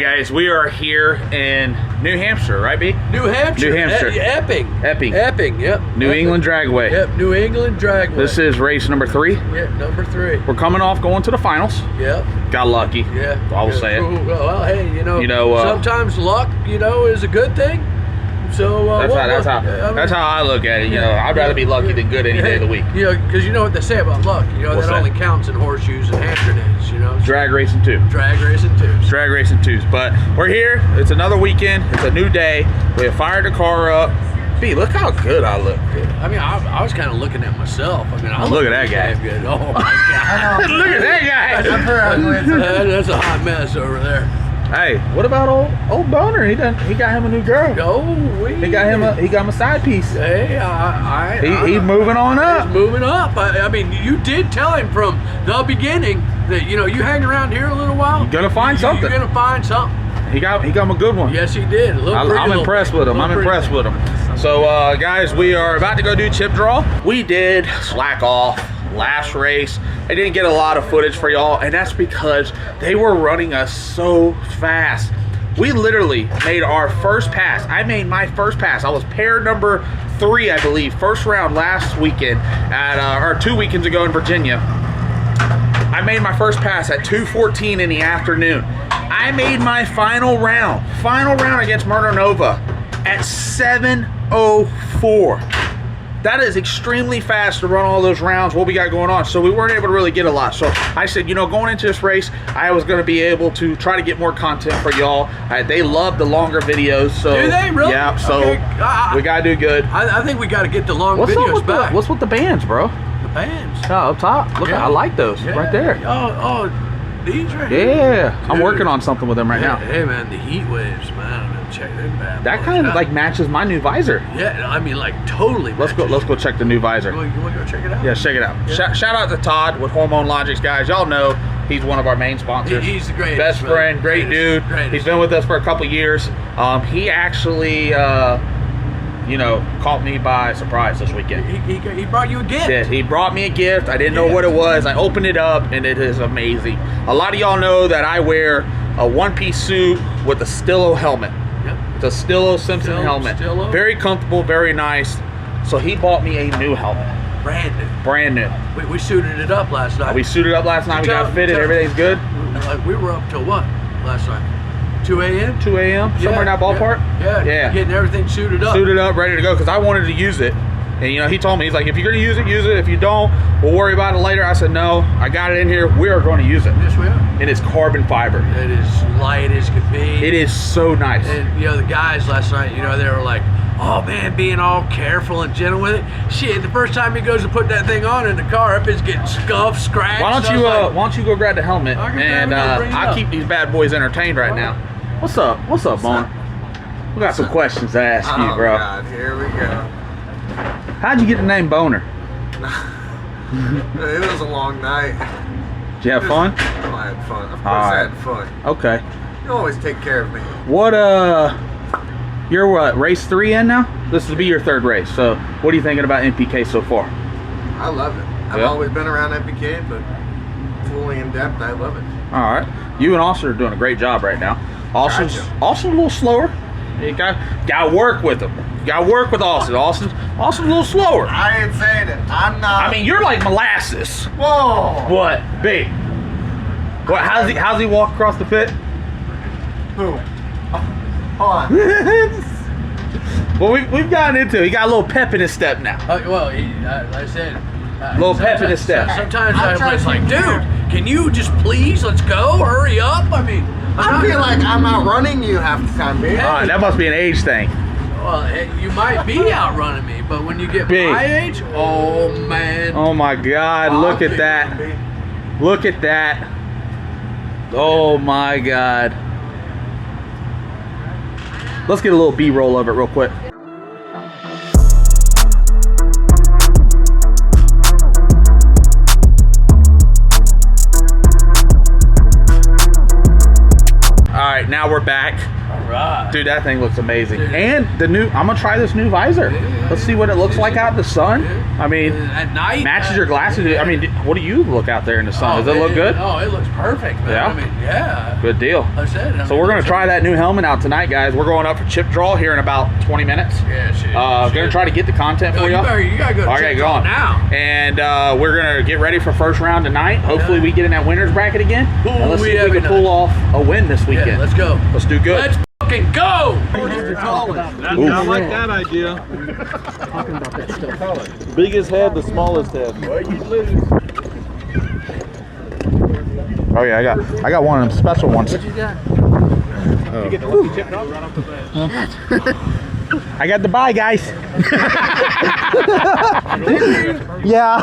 guys, we are here in New Hampshire, right, B? New Hampshire. New Hampshire. Epping, yep. New England Dragway. Yep, New England Dragway. This is race number 3. Yep, number 3. We're coming off going to the finals. Yep. Got lucky. Yeah. I will say it. Well, hey, you know sometimes luck, is a good thing. So that's how I look at it. I'd rather be lucky than good any day of the week. Because you know what they say about luck. What's that only counts in horseshoes and Hampshire days. Drag racing too. Drag racing twos. Drag racing twos. But we're here. It's another weekend. It's a new day. We have fired the car up. B, look how good I look. I mean, I was kind of looking at myself. I mean, look at that guy. Good. Oh my God. Look at that guy. That's a hot mess over there. Hey, what about old Boner? He got him a new girl. He got him a side piece. Hey, he's moving on up. He's moving up. I mean, you did tell him from the beginning that you hang around here a little while. You're gonna find something. You're gonna find something. He got him a good one. Yes, he did. I'm impressed with him. So, guys, we are about to go do chip draw. We did slack off last race. I didn't get a lot of footage for y'all, and that's because they were running us so fast. We literally made our first pass. I made my first pass. I was pair number 3, I believe, first round last weekend or 2 weekends ago in Virginia. I made my first pass at 2:14 in the afternoon. I made my final round against Murder Nova at 7:04. That is extremely fast to run all those rounds, what we got going on. So we weren't able to really get a lot. So I said, going into this race, I was going to be able to try to get more content for y'all. They love the longer videos. So do they really? Yeah, so we got to do good. I think we got to get the long videos back. What's with the bands, bro? The bands? Oh, up top. Look, I like those right there. Oh, these right here? Yeah. I'm working on something with them right now. Hey, man, the heat waves, man. Check them bad. That kind of matches my new visor. Yeah, I mean totally. Let's go check the new visor. You want to go check it out? Yeah, check it out. Yeah. Shout out to Todd with Hormone Logics, guys. Y'all know he's one of our main sponsors. He's the greatest. Best friend, great dude. He's been with us for a couple years. He actually caught me by surprise this weekend. He brought you a gift. Yeah, he brought me a gift. I didn't know what it was. I opened it up and it is amazing. A lot of y'all know that I wear a one-piece suit with a Stillo helmet. The Stillo Simpson helmet. Very comfortable, very nice. So he bought me a new helmet. Brand new. We suited it up last night. We suited up last night. We got fitted. Everything's good. We were up till what last night? 2 a.m.? 2 a.m. Somewhere in that ballpark? Yeah. Getting everything suited up. Suited up, ready to go, because I wanted to use it. And he told me, he's like, if you're going to use it, use it. If you don't, we'll worry about it later. I said, no, I got it in here. We are going to use it. Yes, we are. It is carbon fiber. It is light as could be. It is so nice. And, the guys last night, they were like, oh, man, being all careful and gentle with it. Shit, the first time he goes to put that thing on in the car, it's getting scuffed, scratched. Why don't you go grab the helmet, and I'll keep these bad boys entertained right now. What's up, Boner? We got some questions to ask you, bro. Oh, God, here we go. How'd you get the name Boner? It was a long night. Did you have fun? I had fun. Of course I had fun. Okay. You always take care of me. You're what, race 3 in now? This will be your 3rd race. So what are you thinking about NPK so far? I love it. I've always been around NPK, but fully in depth, I love it. All right. You and Austin are doing a great job right now. Austin's a little slower. You got to work with him. You got to work with Austin. Austin's a little slower. I ain't saying it. I'm not. I mean, you're like molasses. Whoa. What? B. What? How's he walk across the pit? Who? Hold on. Well, we've gotten into it. He got a little pep in his step now. Like I said. A little pep in his step. Sometimes I was like, dude, can you just please, let's go, hurry up? I mean, I feel like I'm outrunning you half the time, man. That must be an age thing. Well, you might be outrunning me, but when you get my age, oh man. Oh my God, look at that. Look at that. Oh my God. Let's get a little B-roll of it real quick. All right, now we're back. right. Dude, that thing looks amazing. Dude. And I'm gonna try this new visor. Yeah. Let's see what it looks like out in the sun. Yeah. I mean, At night. matches your glasses. I mean, what do you look out there in the sun? Does it look good? Oh, it looks perfect, man. Yeah? I mean, yeah. Good deal. I said. So we're gonna try that new helmet out tonight, guys. We're going up for chip draw here in about 20 minutes. Yeah, shit. Gonna try to get the content for y'all. You gotta go to Okay, chip go draw on. now. And we're gonna get ready for first round tonight. Hopefully we get in that winners bracket again. Ooh, And let's see if we have can it pull done. off a win this weekend. Yeah, let's go. Let's do good. Let's fucking go. I like that idea. Biggest head, the smallest head. Oh yeah, I got one of them special ones. What you got? You get the lucky chip dog right off the bat. I got the bye, guys. Yeah.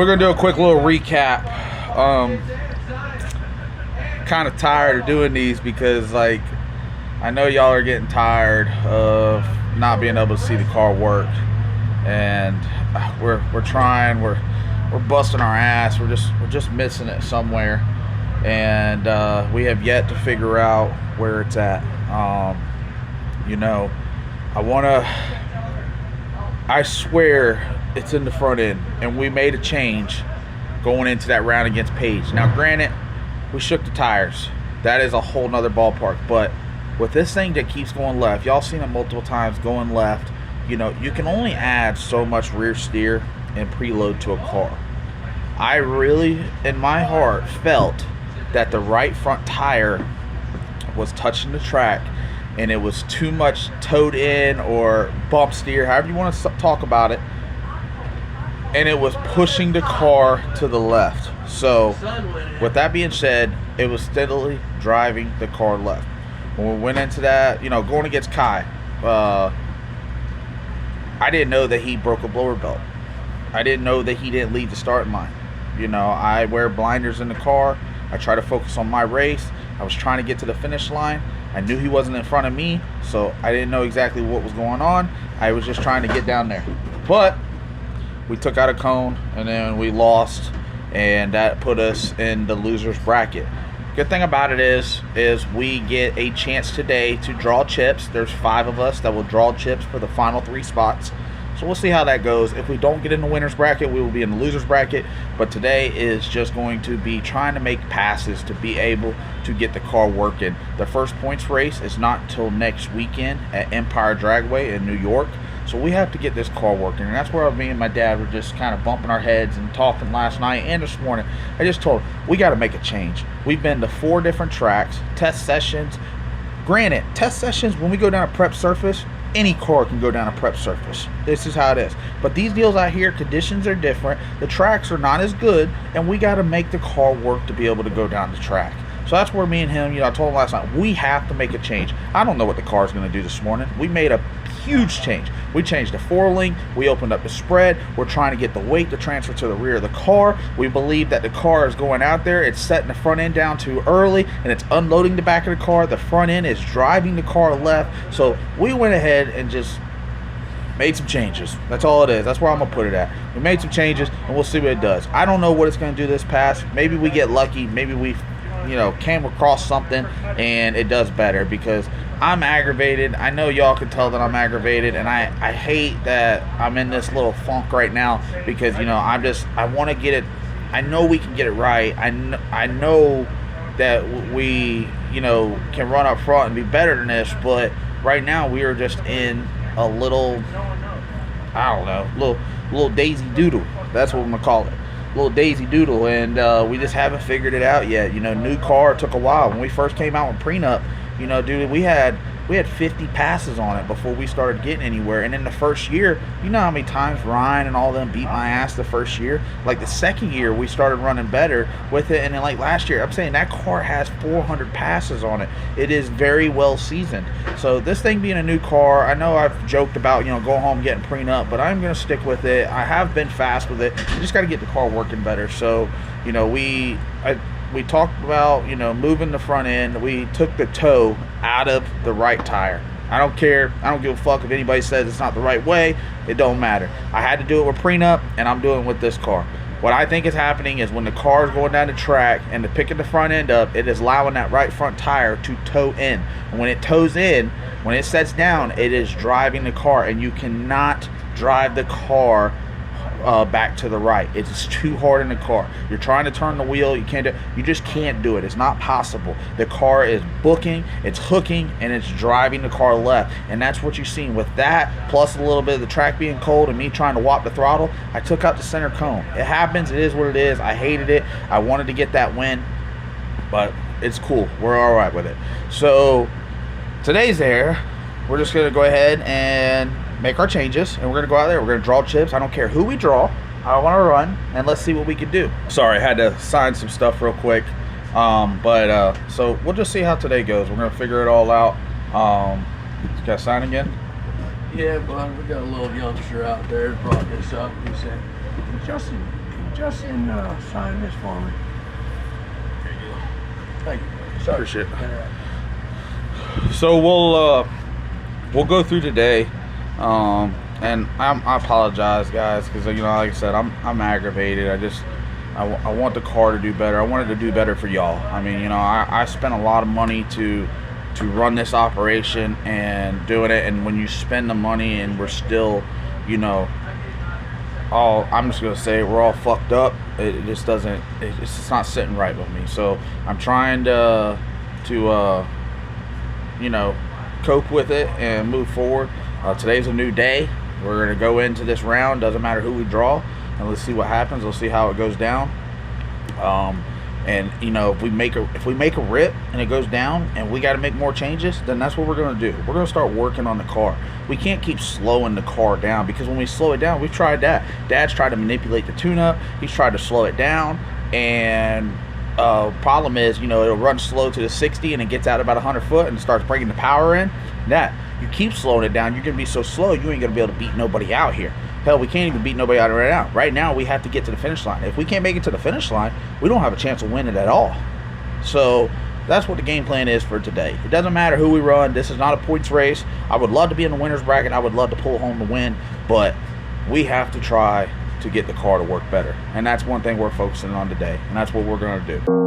we're gonna do a quick little recap. Kind of tired of doing these because, like, I know y'all are getting tired of not being able to see the car work, and we're trying. We're busting our ass. We're just missing it somewhere, and we have yet to figure out where it's at. I swear it's in the front end, and we made a change going into that round against Page. Now, granted, we shook the tires. That is a whole nother ballpark. But with this thing that keeps going left, y'all seen it multiple times going left, you can only add so much rear steer and preload to a car. I really, in my heart, felt that the right front tire was touching the track, and it was too much towed in or bump steer, however you want to talk about it, and it was pushing the car to the left. So with that being said, it was steadily driving the car left. When we went into that, going against Kai, I didn't know that he broke a blower belt. I didn't know that he didn't leave the starting line. I wear blinders in the car. I try to focus on my race. I was trying to get to the finish line. I knew he wasn't in front of me, so I didn't know exactly what was going on. I was just trying to get down there. But we took out a cone, and then we lost, and that put us in the loser's bracket. Good thing about it is we get a chance today to draw chips. There's 5 of us that will draw chips for the final 3 spots. So we'll see how that goes. If we don't get in the winner's bracket, we will be in the loser's bracket. But today is just going to be trying to make passes to be able to get the car working. The first points race is not until next weekend at Empire Dragway in New York. So we have to get this car working. And that's where me and my dad were just kind of bumping our heads and talking last night and this morning. I just told him, we got to make a change. We've been to 4 different tracks, test sessions. Granted, test sessions, when we go down a prep surface, any car can go down a prep surface. This is how it is. But these deals out here, conditions are different. The tracks are not as good, and we got to make the car work to be able to go down the track. So that's where me and him, I told him last night, we have to make a change. I don't know what the car is going to do this morning. We made a huge change. We changed the 4-link. We opened up the spread. We're trying to get the weight to transfer to the rear of the car. We believe that the car is going out there. It's setting the front end down too early, and it's unloading the back of the car. The front end is driving the car left. So we went ahead and just made some changes. That's all it is. That's where I'm going to put it at. We made some changes, and we'll see what it does. I don't know what it's going to do this pass. Maybe we get lucky. Maybe we came across something and it does better, because I'm aggravated. I know y'all can tell that I'm aggravated, and I hate that I'm in this little funk right now, because I want to get it. I know we can get it right. I know that we can run up front and be better than this, but right now we are just in a little, I don't know, little daisy doodle. That's what I'm gonna call it. Little daisy doodle, and we just haven't figured it out yet. New car took a while. When we first came out with prenup, dude, we had 50 passes on it before we started getting anywhere. And in the first year, how many times Ryan and all them beat my ass the first year? Like the second year, we started running better with it. And then like last year, I'm saying that car has 400 passes on it. It is very well seasoned. So this thing being a new car, I know I've joked about, go home getting prenup, but I'm going to stick with it. I have been fast with it. I just got to get the car working better. So, we talked about, moving the front end. We took the toe out of the right tire. I don't care. I don't give a fuck if anybody says it's not the right way. It don't matter. I had to do it with prenup, and I'm doing it with this car. What I think is happening is when the car is going down the track and to picking the front end up, it is allowing that right front tire to toe in. And when it toes in, when it sets down, it is driving the car, and you cannot drive the car back to the right. It's too hard in the car. You're trying to turn the wheel, you just can't do it. It's not possible. The car is booking, it's hooking, and it's driving the car left. And that's what you've seen with that, plus a little bit of the track being cold and me trying to whop the throttle. I took out the center cone. It happens. It is what it is. I hated it. I wanted to get that win, but it's cool. We're all right with it. So today's there. We're just going to go ahead and make our changes, and we're going to go out there. We're going to draw chips. I don't care who we draw. I want to run, and let's see what we can do. Sorry, I had to sign some stuff real quick. So we'll just see how today goes. We're going to figure it all out. Got to sign again? Yeah, bud, we got a little youngster out there that brought this up. He said, Justin, Justin, sign this for me. Thank you. Sorry. Appreciate it. So we'll go through today, and I apologize, guys, because like I said, I'm aggravated. I want the car to do better. I wanted to do better for y'all. I mean, I spent a lot of money to run this operation and doing it, and when you spend the money and we're still, I'm just gonna say we're all fucked up. It just doesn't. It's just not sitting right with me. So I'm trying to cope with it and move forward. Today's a new day. We're gonna go into this round. Doesn't matter who we draw, and let's see what happens. Let's see how it goes down. And if we make a rip and it goes down and we got to make more changes, then that's what we're going to do. We're going to start working on the car. We can't keep slowing the car down, because when we slow it down, we've tried that. Dad's tried to manipulate the tune-up. He's tried to slow it down, and problem is, it'll run slow to the 60 and it gets out about 100 foot and starts bringing the power in. That you keep slowing it down, you're going to be so slow you ain't going to be able to beat nobody out here. Hell, we can't even beat nobody out right now. Right now, we have to get to the finish line. If we can't make it to the finish line, we don't have a chance of winning at all. So that's what the game plan is for today. It doesn't matter who we run. This is not a points race. I would love to be in the winner's bracket. I would love to pull home the win, but we have to try to get the car to work better. And that's one thing we're focusing on today, and that's what we're going to do.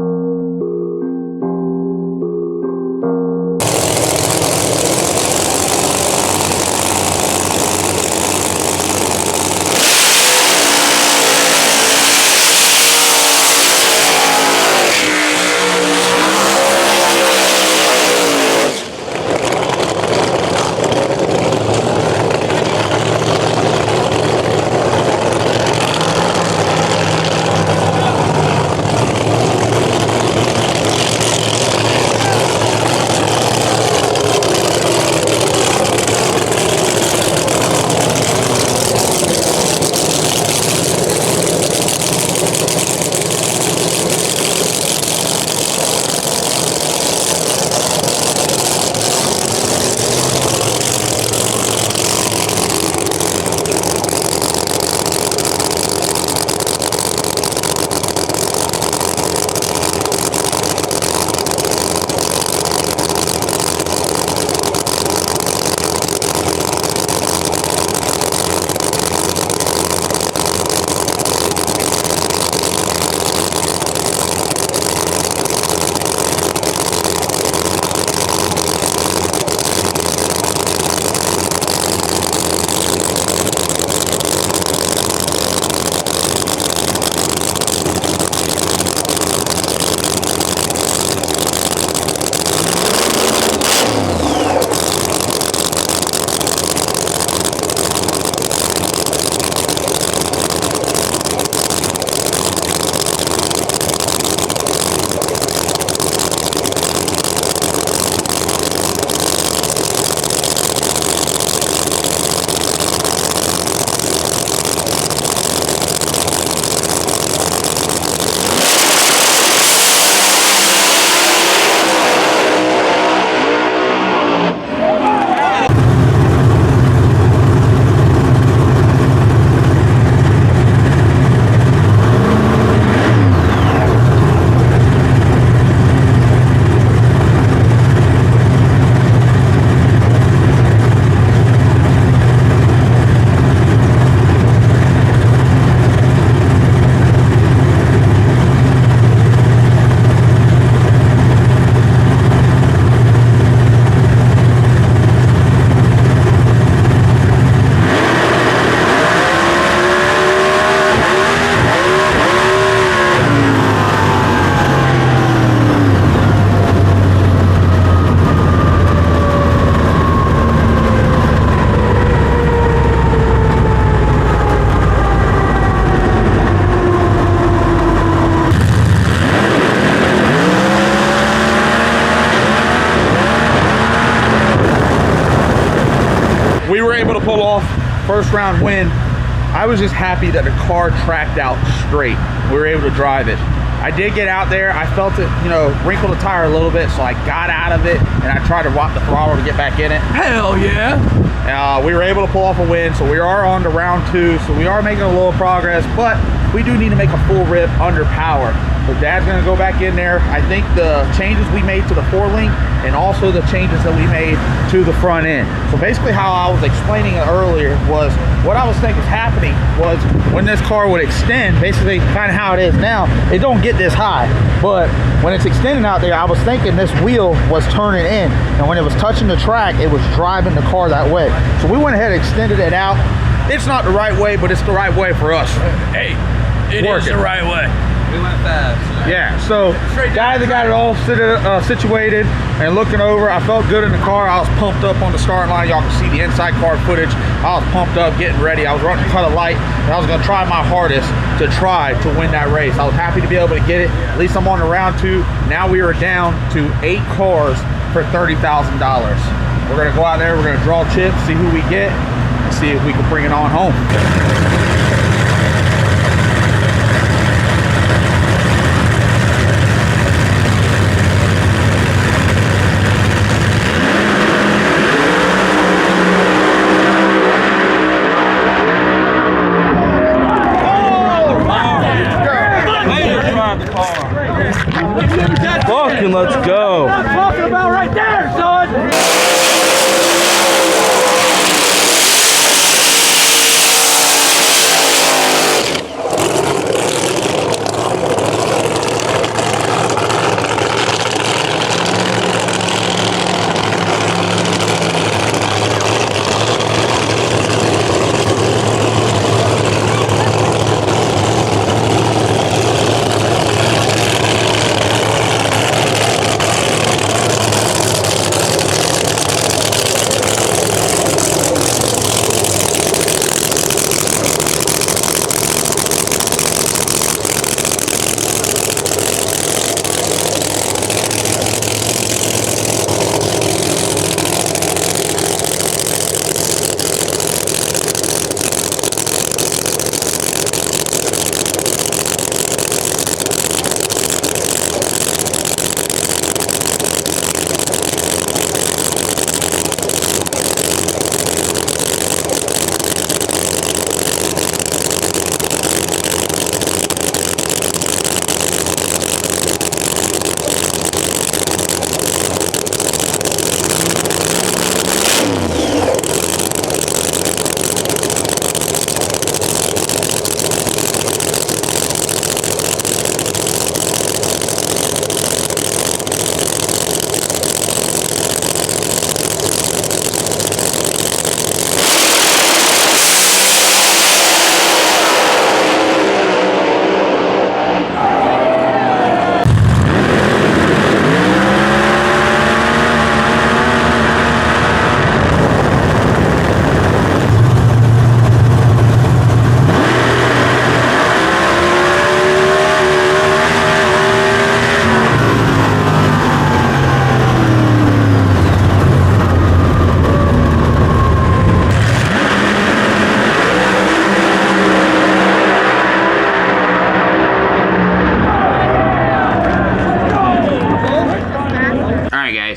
pull off first round win. I was just happy that the car tracked out straight. We were able to drive it. I did get out there. I felt it, you know, wrinkle the tire a little bit, so I got out of it and I tried to rock the throttle to get back in it. Hell yeah! We were able to pull off a win, so we are on to round 2. So we are making a little progress, but we do need to make a full rip under power. But Dad's gonna go back in there. I think the changes we made to the 4-link and also the changes that we made to the front end. So basically how I was explaining it earlier was, what I was thinking is happening was when this car would extend, basically kind of how it is now, it don't get this high. But when it's extending out there, I was thinking this wheel was turning in. And when it was touching the track, it was driving the car that way. So we went ahead and extended it out. It's not the right way, but it's the right way for us. Hey, it is the right way. We went fast. Yeah, so guys that got it all situated and looking over, I felt good in the car. I was pumped up on the starting line. Y'all can see the inside car footage. I was pumped up, getting ready. I was running cut a light, and I was gonna try my hardest to win that race. I was happy to be able to get it. At least I'm on the round 2. Now we are down to 8 cars for $30,000. We're gonna go out there, we're gonna draw chips, see who we get, and see if we can bring it on home. Fucking let's go. What I'm talking about right there, son.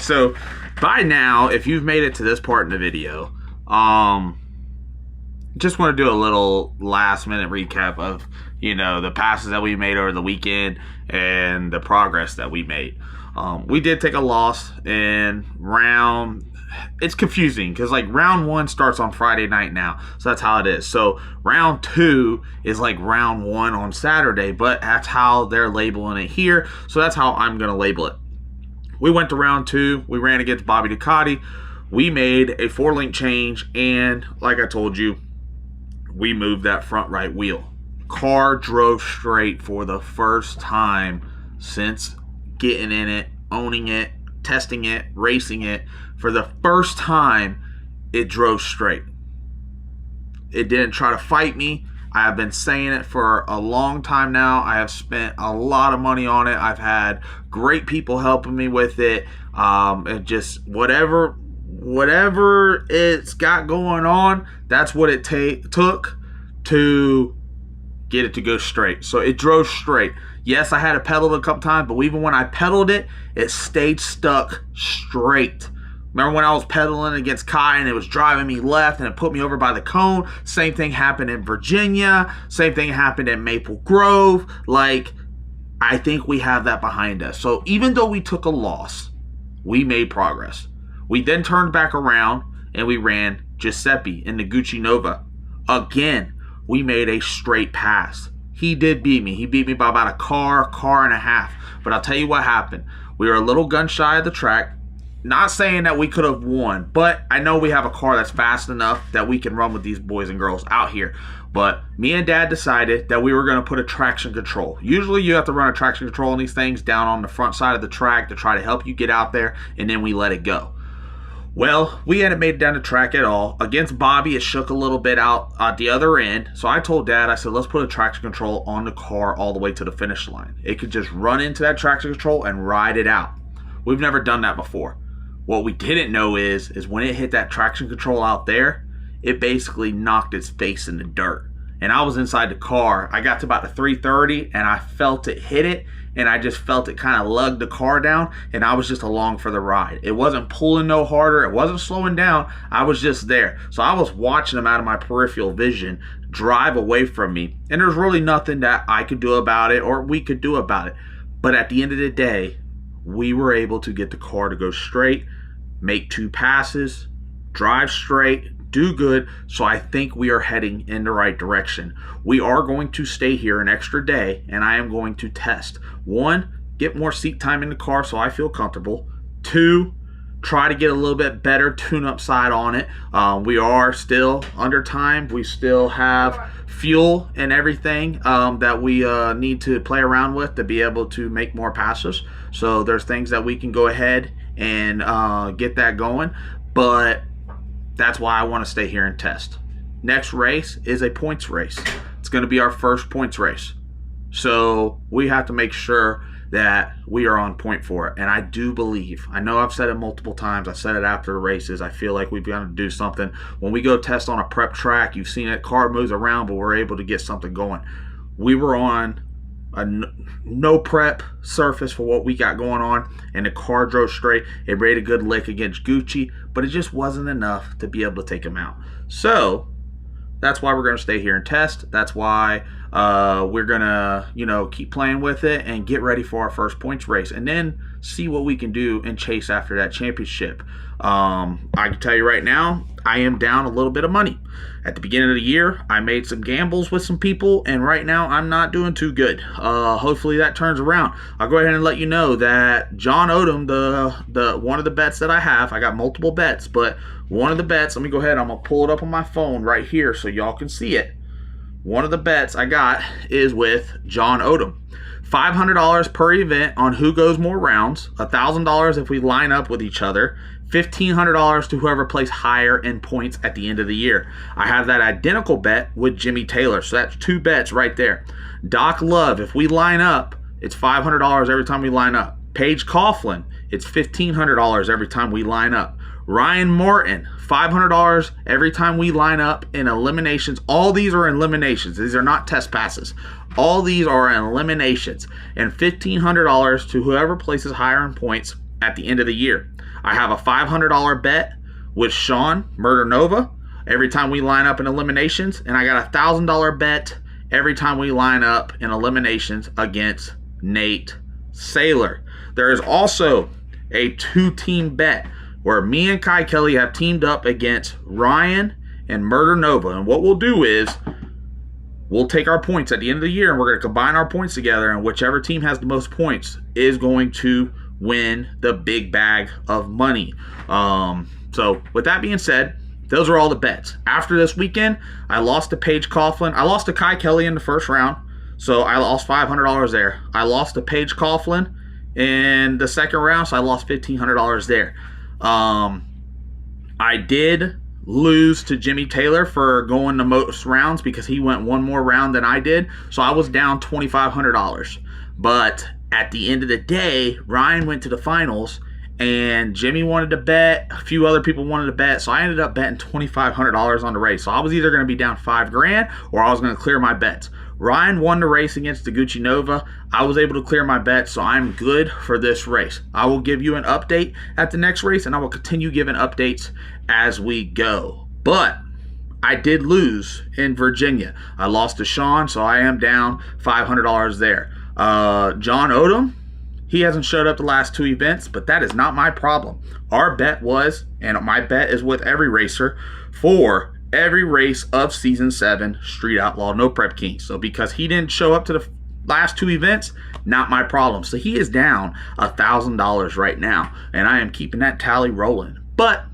So by now, if you've made it to this part in the video, just want to do a little last minute recap of, you know, the passes that we made over the weekend and the progress that we made. We did take a loss in round. It's confusing because like round 1 starts on Friday night now, so that's how it is. So round 2 is like round 1 on Saturday, but that's how they're labeling it here, so that's how I'm gonna label it. We went to round 2. We ran against Bobby Ducati. We made a 4-link change, and like I told you, we moved that front right wheel. Car drove straight for the first time since getting in it, owning it, testing it, racing it. For the first time, it drove straight. It didn't try to fight me. I have been saying it for a long time now. I have spent a lot of money on it. I've had great people helping me with it. And just whatever it's got going on, that's what it took to get it to go straight. So it drove straight. Yes, I had to pedal it a couple times, but even when I pedaled it, it stayed stuck straight Remember when I was pedaling against Kai and it was driving me left and it put me over by the cone? Same thing happened in Virginia. Same thing happened in Maple Grove. Like, I think we have that behind us. So even though we took a loss, we made progress. We then turned back around and we ran Giuseppe in the Gucci Nova. Again, we made a straight pass. He did beat me. He beat me by about a car and a half. But I'll tell you what happened. We were a little gun shy of the track. Not saying that we could have won, but I know we have a car that's fast enough that we can run with these boys and girls out here. But me and Dad decided that we were going to put a traction control. Usually you have to run a traction control on these things down on the front side of the track to try to help you get out there, and then we let it go. Well, we hadn't made it down the track at all. Against Bobby, it shook a little bit out at the other end. So I told Dad, I said, let's put a traction control on the car all the way to the finish line. It could just run into that traction control and ride it out. We've never done that before. What we didn't know is when it hit that traction control out there, it basically knocked its face in the dirt. And I was inside the car. I got to about the 330 and I felt it hit it, and I just felt it kind of lug the car down, and I was just along for the ride. It wasn't pulling no harder. It wasn't slowing down. I was just there. So I was watching them out of my peripheral vision drive away from me, and there's really nothing that I could do about it or we could do about it. But at the end of the day, we were able to get the car to go straight, make 2 passes, drive straight, do good. So I think we are heading in the right direction. We are going to stay here an extra day, and I am going to test. 1, get more seat time in the car so I feel comfortable. 2, try to get a little bit better tune-up side on it. We are still under time. We still have fuel and everything that we need to play around with to be able to make more passes. So there's things that we can go ahead and get that going. But that's why I want to stay here and test. Next race is a points race. It's going to be our first points race. So we have to make sure that we are on point for it. And I do believe, I know I've said it multiple times, I said it after the races, I feel like we've got to do something. When we go test on a prep track, you've seen it, car moves around, but we're able to get something going. We were on a no prep surface for what we got going on, and the car drove straight. It made a good lick against Gucci, but it just wasn't enough to be able to take him out. So that's why we're going to stay here and test. That's why we're going to, keep playing with it and get ready for our first points race, and then see what we can do and chase after that championship. I can tell you right now, I am down a little bit of money. At the beginning of the year, I made some gambles with some people, and right now I'm not doing too good. Hopefully that turns around. I'll go ahead and let you know that John Odom, the one of the bets that I have, I got multiple bets, but one of the bets, let me go ahead, I'm going to pull it up on my phone right here so y'all can see it. One of the bets I got is with John Odom. $500 per event on who goes more rounds, $1,000 if we line up with each other, $1,500 to whoever plays higher in points at the end of the year. I have that identical bet with Jimmy Taylor, so that's 2 bets right there. Doc Love, if we line up, it's $500 every time we line up. Paige Coughlin, it's $1,500 every time we line up. Ryan Martin, $500 every time we line up in eliminations. All these are eliminations. These are not test passes. All these are eliminations. And $1,500 to whoever places higher in points at the end of the year. I have a $500 bet with Sean Murder Nova every time we line up in eliminations. And I got a $1,000 bet every time we line up in eliminations against Nate Saylor. There is also a 2-team bet where me and Kai Kelly have teamed up against Ryan and Murder Nova. And what we'll do is we'll take our points at the end of the year and we're going to combine our points together, and whichever team has the most points is going to win the big bag of money. So with that being said, those are all the bets. After this weekend, I lost to Paige Coughlin. I lost to Kai Kelly in the first round, so I lost $500 there. I lost to Paige Coughlin in the second round, so I lost $1,500 there. I did lose to Jimmy Taylor for going the most rounds because he went one more round than I did, so I was down $2,500. But at the end of the day, Ryan went to the finals and Jimmy wanted to bet, a few other people wanted to bet, so I ended up betting $2,500 on the race. So I was either going to be down $5,000 or I was going to clear my bets. Ryan won the race against the Gucci Nova. I was able to clear my bet, so I'm good for this race. I will give you an update at the next race, and I will continue giving updates as we go. But I did lose in Virginia. I lost to Sean, so I am down $500 there. John Odom, he hasn't showed up the last 2 events, but that is not my problem. Our bet was, and my bet is with every racer, for every race of Season 7 Street Outlaw No Prep King. So because he didn't show up to the last 2 events, not my problem. So he is down $1,000 right now, and I am keeping that tally rolling. But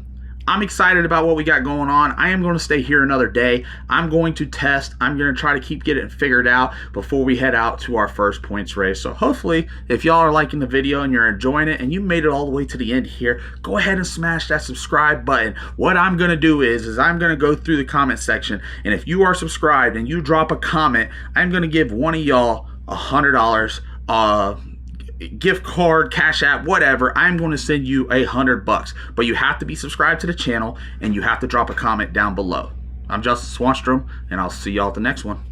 I'm excited about what we got going on. I am going to stay here another day. I'm going to test. I'm going to try to keep getting it figured out before we head out to our first points race. So hopefully, if y'all are liking the video and you're enjoying it and you made it all the way to the end here, go ahead and smash that subscribe button. What I'm going to do is I'm going to go through the comment section, and if you are subscribed and you drop a comment, I'm going to give one of y'all $100 gift card, Cash App, whatever. I'm going to send you $100, but you have to be subscribed to the channel and you have to drop a comment down below. I'm Justin Swanstrom, and I'll see y'all at the next one.